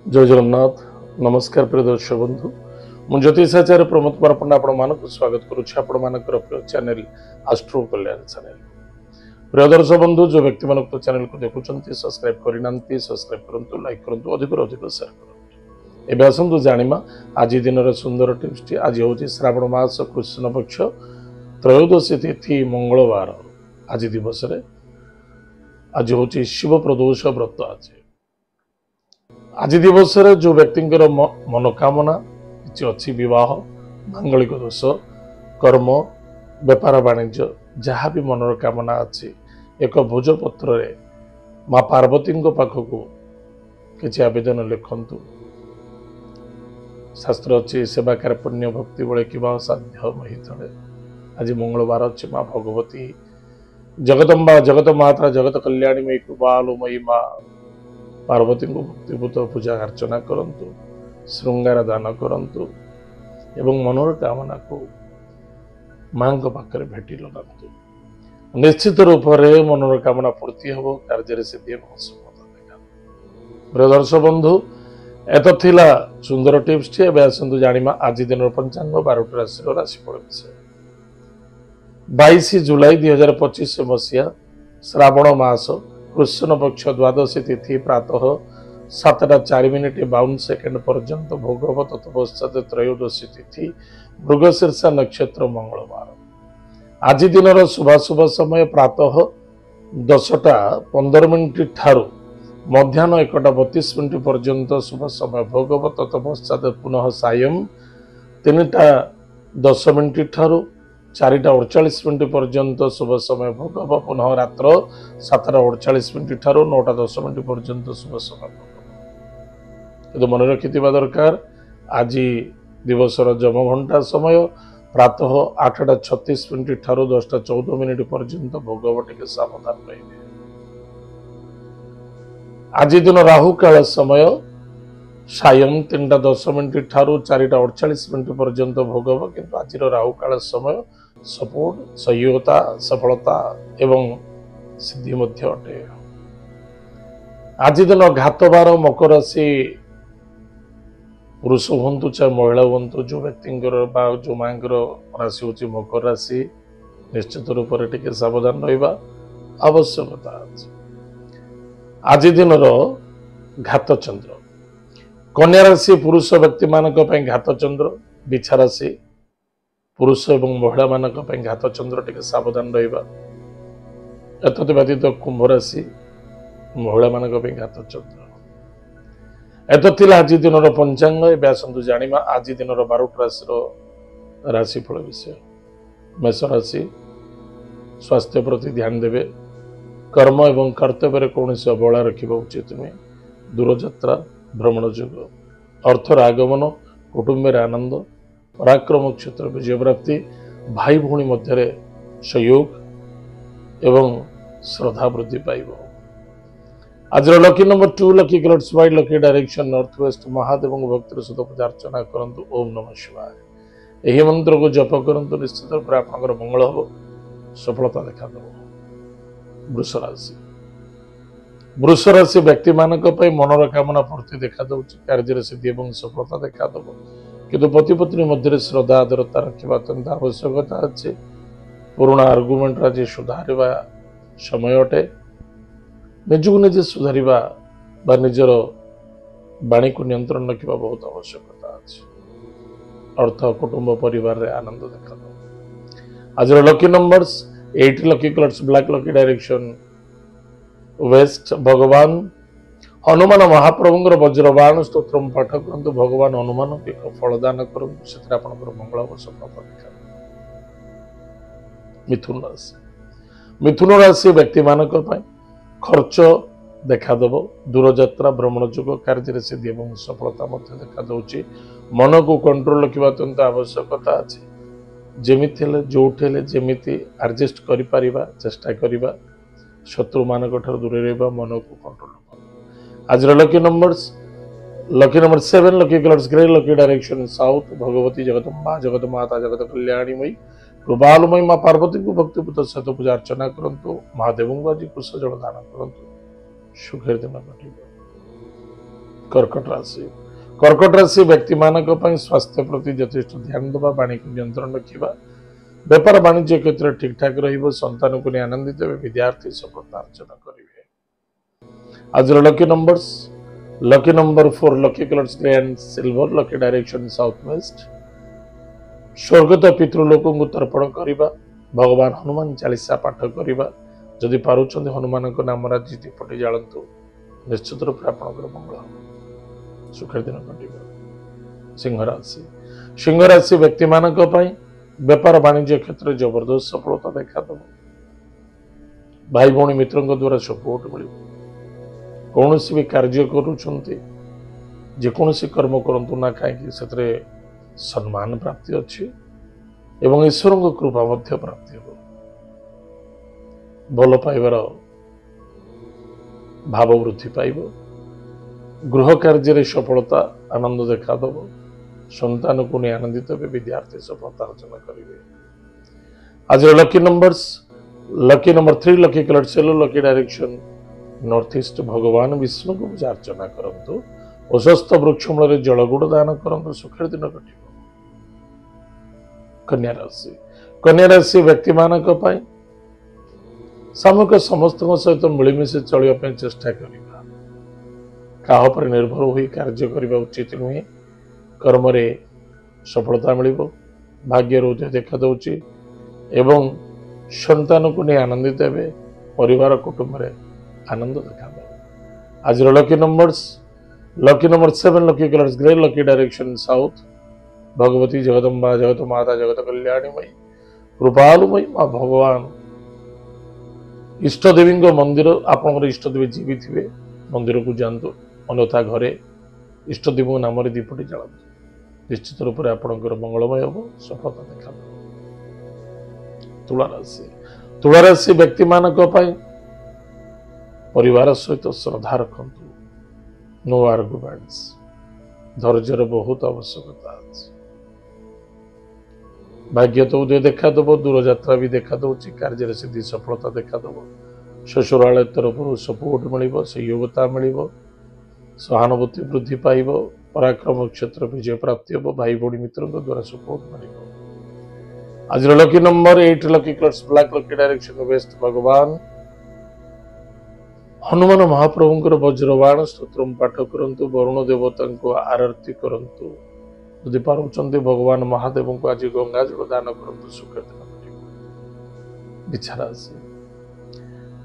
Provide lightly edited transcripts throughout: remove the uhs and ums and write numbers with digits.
जय जगन्नाथ। नमस्कार प्रिय दर्शक बंधु मु ज्योतिषाचार्य प्रमोद कुमार पंडा आपण स्वागत करुच्ची चैनल आस्ट्रो कल्याण चैनल। प्रिय दर्शक बंधु जो व्यक्ति मान चैनल को देखुं सब्सक्राइब करना सब्सक्राइब करूँ लाइक करूँ अधिक शेयर करूँ। एवं आसतु जाना आज दिन सुंदर टिप्स आज हूँ श्रावण मास कृष्ण पक्ष त्रयोदशी तिथि मंगलवार। आज दिवस आज हूँ शिव प्रदोष व्रत। आज दिवस जो व्यक्ति मनोकामना किसी अच्छी विवाह मांगलिक दोष कर्म व्यापार वाणिज्य जहाँ भी मनर कामना अच्छी एक भोजपत्र माँ पार्वती पाखक किसी आवेदन लिखंतु। शास्त्र अच्छी सेवा कार्य भक्ति बड़े कि साध्य महित आज मंगलवार अच्छी माँ भगवती जगदम्बा जगत माता जगत कल्याणी मई कृपालुमयी माँ पार्वती को भक्तिभूत पूजा अर्चना करंतु श्रृंगार दान करंतु एवं मनोर कामना को मां पाखे भेटी लगातु। निश्चित रूप से मनोर कामना पूर्ति हम कार्य सिद्धि देखा। दर्शक बंधु एत थिला सुंदर टिप्स टी आसतु जाना आज दिन पंचांग 12 राशि राशिफल विषय। 22 जुलाई 2025 मसीहा श्रावण मास कृष्ण पक्ष द्वादशी तिथि प्रातः 7:04 पर्यंत भोगव तत्पश्चात त्रयोदशी तिथि मृगशीर्षा नक्षत्र मंगलवार। आज दिन शुभाशुभ समय प्रातः 10:15 ठारू मध्याह्न 1:32 पर्यंत शुभ समय भोगव तत्पश्चात पुनः सायं 3:10 ठारू 4:48 पर्यंत शुभ समय भोगव पुनः रात्र 7:48 ठारू 9:10 पर्यंत शुभ समय भोगव। मन रखि दरकार आज दिवस जम घंटा समय प्रातः 8:36 ठारू 10:14 पर्यंत भोगव टिके सावधान रही। आज दिन राहु काल समय सायं 3:10 ठारू 4:48 पर्यंत भोगव किंतु आज राहु काल समय सपोर्ट सहयोगिता सफलता एवं सिद्धि मध्य अटे। आज दिन घातबार मकर राशि पुरुष हूँ चाहे महिला हूँ जो व्यक्ति जो माँ राशि हूँ मकर राशि निश्चित रूप से टिके सावधान रहा आवश्यकता अछि। आज दिन घात चंद्र कन्या राशि पुरुष व्यक्ति मान घात चंद्र बिछा राशि पुरुष एवं महिला मान घात चंद्र टिके सावधान रहा। एतद व्यतीत कुंभ राशि महिला मान घात चंद्र। एत थिला आज दिन पंचांग। आसतु जाना आज दिन 12 राशि राशिफल विषय। मेष राशि स्वास्थ्य प्रति ध्यान देवे कर्म एवं कर्तव्य कौन से अवहेला रखा उचित नुहे। दूरयात्रा भ्रमण जोग अर्थर आगमन कुटुंब आनंद पराक्रम क्षेत्र विजय प्राप्ति भाई भौणी मध्य सहयोग एवं श्रद्धा वृद्धि पाइब। आज lucky number 2 lucky colours white lucky direction north west Mahadev भक्तिर सहित पूजा अर्चना करंतु ओम नमः शिवाय। यही मंत्र को जप करंतु निश्चित रूप से आपनकर मंगल हो सफलता देखा दो। वृष राशि वृष राशि व्यक्ति मानक मनर कामना पूर्ति देखा दउछि कार्य सिद्धि एवं सफलता देखा दब किंतु पति पत्नी मध्य श्रद्धा आदरता रखा अत्यंत आवश्यकता अच्छे। पुराणा आर्गुमेंट आज सुधार समय अटे। निजक निजे सुधार निजर वाणी को नियंत्रण रखा बहुत आवश्यकता अच्छे। अर्थ कुटुंब परिवार रे आनंद देखा दो। आज lucky numbers 8 lucky colours black lucky direction waste. भगवान हनुमान महाप्रभुंर वज्रबाण स्तोत्र पाठ करंतु भगवान हनुमान एक फलदान करंतु से मंगल हो सफलता देखा। मिथुन राशि मिथुन राशि व्यक्ति मानक खर्च देखा दब दूरयात्रा भ्रमण जोग कार्य सिद्धि एवं सफलता देखा दउछि। मन को कंट्रोल रखा अत्यंत आवश्यकता अच्छे। जेमिति जोठे जेमिति एडजस्ट करि परिबा चेष्टा करिबा शत्रु मानक ठार दूर रहिबा मन को कंट्रोल। आज lucky number 7 lucky colours grey lucky direction south. Bhagwati Jagdamba जगत माता जगत कल्याणी मई कृपालुमयी माँ पार्वती को भक्तिपूत सहित पूजा अर्चना करंतु महादेव को आज कुश जल दान करंतु सुखेर दिन कटिब। कर्कट राशि कर्कट राशि व्यक्ति मानक स्वास्थ्य प्रति यथेष्ट ध्यान देवा वाणी को नियंत्रण रखा व्यापार वाणिज्य क्षेत्र ठीक ठाक रंतान को नहीं आनंदित विद्यार्थी सफलता अर्जन करेंगे। आज lucky number 4 lucky colours grey and silver lucky direction south west स्वर्गत पितृलोक को तर्पण करने भगवान हनुमान चालीसा पाठ करने जदि पारुंच हनुमान नाम राजी दीपटी जालतु निश्चित रूप से आपंकर मंगल हम सुखर दिन कट। सिंह राशि व्यक्ति मानक व्यापार वाणिज्य क्षेत्र में जबरदस्त सफलता देखा भाई भौणी मित्रों द्वारा सपोर्ट मिल कौन भी कार्य करोसी कर्म करूँ ना कहीं से सम्मान प्राप्ति अच्छी एवं ईश्वर कृपा प्राप्ति हो भल पाइबार भाव वृद्धि पाइब गृह कार्य सफलता आनंद देखादब संतान को नहीं आनंदित विद्यार्थी सफलता अर्जन करेंगे। आज lucky number 3 lucky colour yellow lucky direction north east भगवान विष्णु को पूजा अर्चना करंतु अशस्त वृक्ष मूल जलगुड़ दान करंतु सुखर दिन कट। कन्या राशि व्यक्ति मानक सामूहिक समस्त सहित मिलमिशि चलने चेष्टा करवा क्या पर निर्भर हो कार्य करने उचित नुहे कर्म सफलता मिल भाग्य उदय देखा दूची एवं संतान को नहीं आनंदित हे परिवार कुटुंब आनंद देखा। आज lucky number 7 lucky colours grey lucky direction south Bhagwati Jagdamba जगत माता जगत कल्याणीमयी कृपालुमयी माँ भगवान इष्टदेवी मंदिर आप इष्टदेवी जीवित थे मंदिर को जातु अन्यथा घरे इष्टदेवी नाम दीपटी जलातु निश्चित रूप से आपंकर मंगलमय हम सफलता देखा। तुला राशि व्यक्ति मानक परिवार सहित श्रद्धा रखु नो आर्गुमेंट्स धैर्यर बहुत आवश्यकता अच्छी भाग्य तो उदय देखा दब दूर यात्रा भी देखा दूसरी कार्य सिद्धि सफलता देखा दब शशुरालय तरफ सपोर्ट मिल सहयोगता मिल सहानुभूति वृद्धि पाइब पराक्रम क्षेत्र विजय प्राप्ति हम भाई भौणी मित्रों द्वारा सपोर्ट मिल। आज lucky number 8 lucky colours black lucky direction waste भगवान हनुमान महाप्रभु वज्रबाण स्तोत्रम पाठ करंतु वरुण देवता को आरती करंतु यदि पारुंच भगवान महादेव को आज गंगा जल दान करंतु सुखर दिन।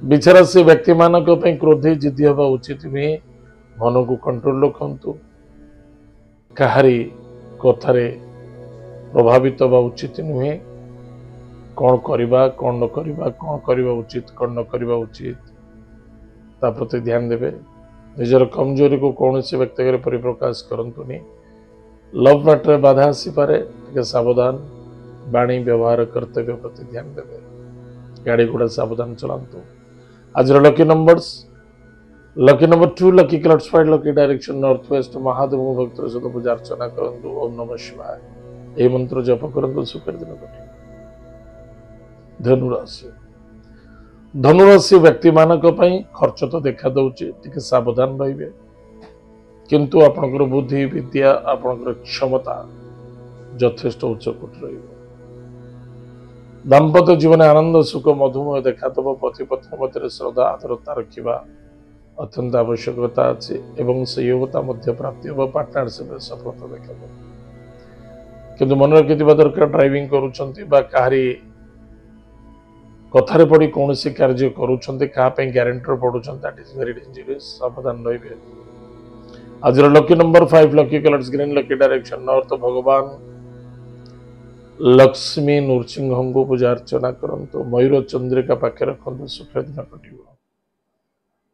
बिछाराशि व्यक्ति मानक क्रोधी जिद्दी हवा उचित नुहे मन को कंट्रोल रखु कहारी कथारे प्रभावित हवा उचित नुहे कौन करवा कौन न करवा कौन करवा उचित कौन न करवा उचित ता प्रति ध्यान देवे निजर कमजोरी को कौन से व्यक्ति परिप्रकाश करंतुनी लव मैटर बाधा आसीपे सावधान बाणी व्यवहार कर्तव्य प्रति ध्यान देवे गाड़ी घोड़ा सावधान चलांतु। आज lucky number 2 lucky colours white lucky direction north west Mahadev भक्त सहित पूजा अर्चना करंतु ओम नमः शिवाय यह मंत्र जप करंतु सुखर दिन कटे। धनुराशि व्यक्ति मानक खर्च तो देखा दूचे टी सावधान रे किंतु आपनकर बुद्धि विद्या आपनकर क्षमता यथेष्ट उच्चकोट रही दाम्पत्य जीवन आनंद सुख मधुमेह देखा दब पति पत्नी मध्य श्रद्धा आदरता रखा अत्यंत आवश्यकता अच्छी एवं सहयोगता प्राप्ति हम पार्टनरशिप सफलता देखा किंतु मन रखि दरकार ड्राइविंग करी कथार पड़ी कौन सी कार्य करुँच ग्यारेंटर पड़ुं दैट इज वेरी डेंजरस सावधान रे। आज lucky number 5 lucky colours green lucky direction north भगवान लक्ष्मी नृसिंह को पूजा अर्चना करंतु मयूर चंद्रिका पाखे रखु सुख दिन कट।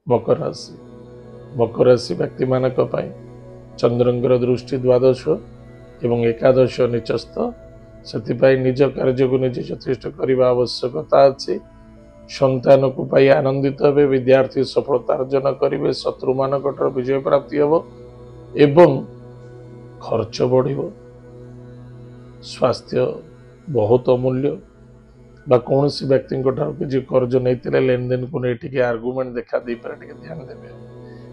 मकर राशि व्यक्ति मानक चंद्रंकर दृष्टि द्वादश एवं एकादश निचस्त से निज कार्य को निजे यथेष्ट करने आवश्यकता अच्छी संतान को पाई आनंदित हे विद्यार्थी सफलता अर्जन करेंगे शत्रु मान विजय प्राप्ति हम एवं खर्च बढ़ स्वास्थ्य बहुत अमूल्य बा कौन सी व्यक्ति किसी कर्ज नहीं लेन देन को नहीं आर्गुमेंट देखा दे पारे ध्यान देवे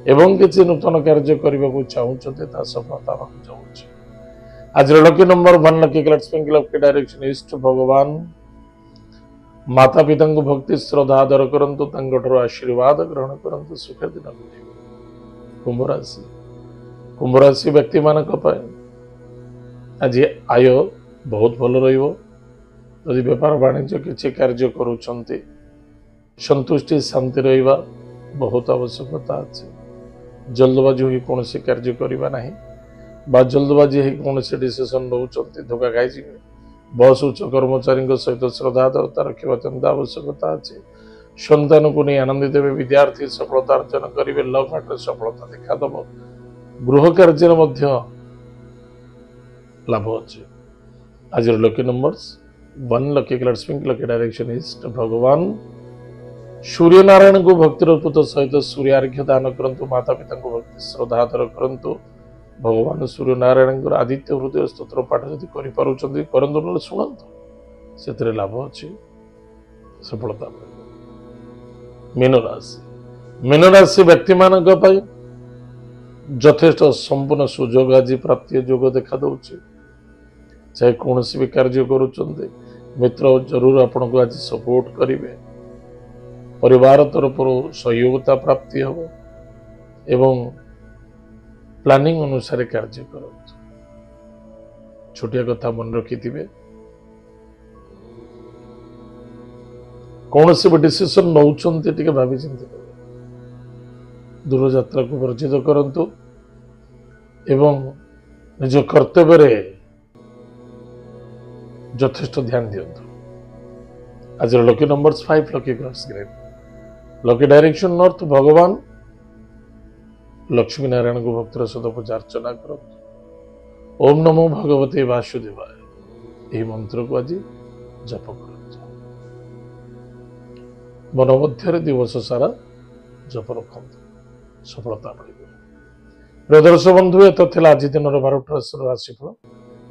एवं किसी नूतन कार्य करने को चाहते सफलता जाऊँगी। आज लकी नंबर 1 लकी कलर स्पिंकल ऑफ डायरेक्शन ईस्ट भगवान माता पिता को भक्ति श्रद्धा आदर करंतु तंगठरो आशीर्वाद ग्रहण करंतु सुख दिन कुंभ राशि व्यक्ति मानक आज आय बहुत भल रही व्यापार वाणिज्य किसी कार्य करुछंती संतुष्टि शांति रहिबा बहुत आवश्यकता अच्छे। जल्दबाजी हुई कौन कार्य करवा ना बा जल्दबाजी कौन डिसीजन नौकरी धोखा खाई बस उच्च कर्मचारी सहित श्रद्धादरता रखा अत्यंत आवश्यकता अच्छे। सन्तान को नहीं आनंदित देवे विद्यार्थी सफलता अर्जन करेंगे लव मैटर सफलता देखादब गृह कार्य लाभ अच्छे। आज lucky numbers 1 lucky colour pink lucky direction east भगवान सूर्य नारायण को भक्तिर पूत सहित सूर्यार्घ्य दान करंतु माता पिता को भक्ति श्रद्धादर करंतु भगवान सूर्य नारायण आदित्य हृदय स्तोत्र पाठ जदि करंतु न शुणंतु से लाभ अच्छी सफलता। मीन राशि व्यक्ति मानक यथेष्ट संपूर्ण सुजोग आज प्राप्ति जोग देखा दौचे। चाहे कौन भी कार्य करुँचे मित्र जरूर आपन को आज सपोर्ट करेंगे। परिवार तरफ सहयोगिता प्राप्ति हम एवं प्लानिंग अनुसार कार्य कर छोटिया कथा मन रखि कौन सी भी डिसीजन नौचंती टिके भाभी चिंती दूर यात्रा को वर्जित करंतु एवं निज कर्तव्य यथेष्ट ध्यान दियंतु। आज lucky numbers 5 lucky colours green lucky direction north भगवान लक्ष्मी नारायण को भक्तर सहित पूजा अर्चना करो। ओम नमो भगवते वासुदेवाय यह मंत्र को आज जप कर मन मध्य दिवस सारा जप रखु सफलता मिल। प्रिय दर्शक बंधु एत थिला आज दिन 12टा राशिफल।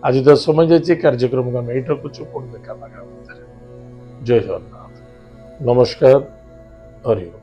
आज तो समय जाइए कार्यक्रम को आम ये रखुचु पुणी देखा जय जगन्नाथ नमस्कार हरि ओम।